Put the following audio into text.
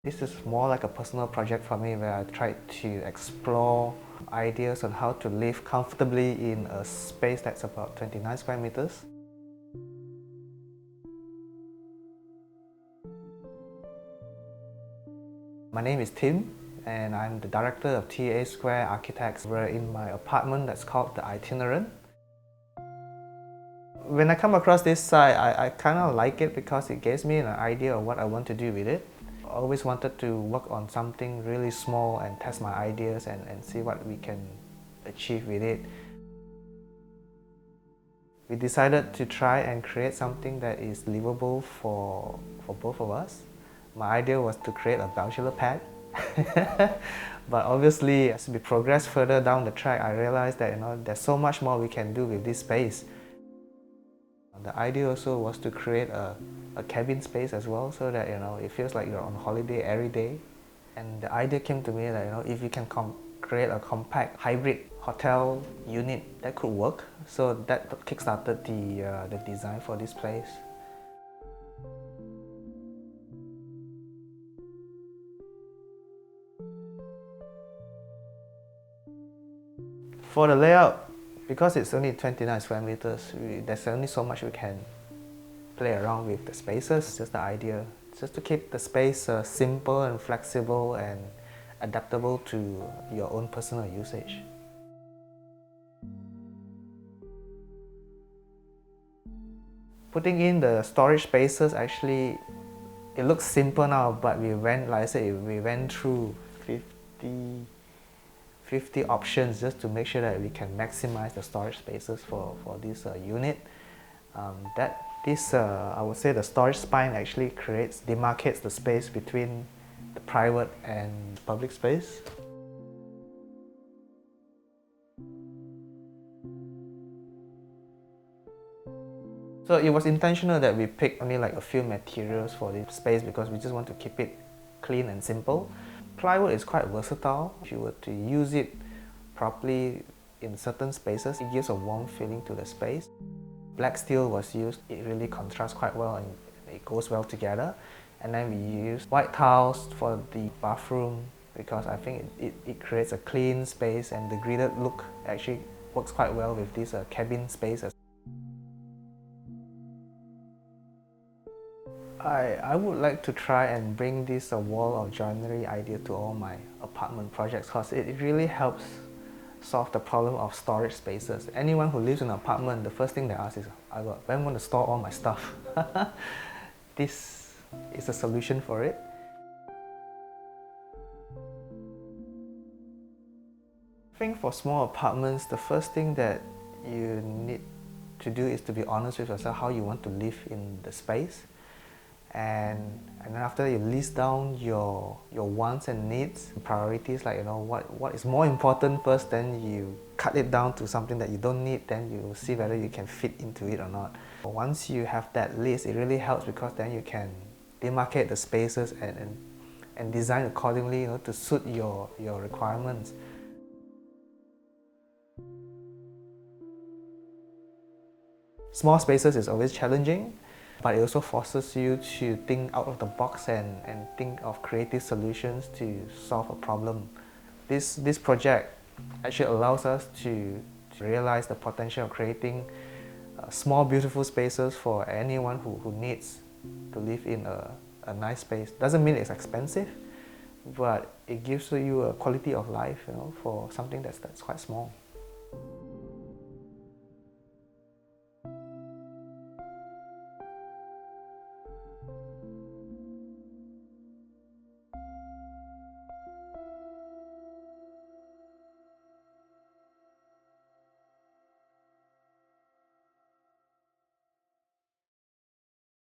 This is more like a personal project for me where I tried to explore ideas on how to live comfortably in a space that's about 29 square meters. My name is Tim and I'm the director of TA Square Architects. We're in my apartment that's called the Itinerant. When I come across this site, I kind of like it because it gives me an idea of what I want to do with it. I always wanted to work on something really small and test my ideas and see what we can achieve with it. We decided to try and create something that is livable for both of us. My idea was to create a bachelor pad. But obviously, as we progress further down the track, I realized that there's so much more we can do with this space. The idea also was to create a cabin space as well, so that it feels like you're on holiday every day. And the idea came to me that if you can create a compact hybrid hotel unit, that could work. So that kickstarted the design for this place. For the layout, because it's only 29 square meters, there's only so much we can play around with the spaces. Just the idea, just to keep the space simple and flexible and adaptable to your own personal usage. Putting in the storage spaces, actually, it looks simple now, but like I said, we went through 50 options just to make sure that we can maximize the storage spaces for this unit. I would say the storage spine actually demarcates the space between the private and public space. So it was intentional that we picked only like a few materials for this space because we just want to keep it clean and simple. Plywood is quite versatile. If you were to use it properly in certain spaces, it gives a warm feeling to the space. Black steel was used. It really contrasts quite well and it goes well together. And then we used white tiles for the bathroom because I think it creates a clean space, and the gridded look actually works quite well with this cabin spaces. I would like to try and bring this wall of joinery idea to all my apartment projects because it really helps solve the problem of storage spaces. Anyone who lives in an apartment, the first thing they ask is, where am I going to store all my stuff? This is a solution for it. I think for small apartments, the first thing that you need to do is to be honest with yourself how you want to live in the space. And then after that, you list down your wants and needs, priorities, like what is more important first, then you cut it down to something that you don't need, then you see whether you can fit into it or not. Once you have that list, it really helps because then you can demarcate the spaces and design accordingly to suit your requirements. Small spaces is always challenging, but it also forces you to think out of the box and think of creative solutions to solve a problem. This project actually allows us to realize the potential of creating small beautiful spaces for anyone who needs to live in a nice space. Doesn't mean it's expensive, but it gives you a quality of life for something that's quite small.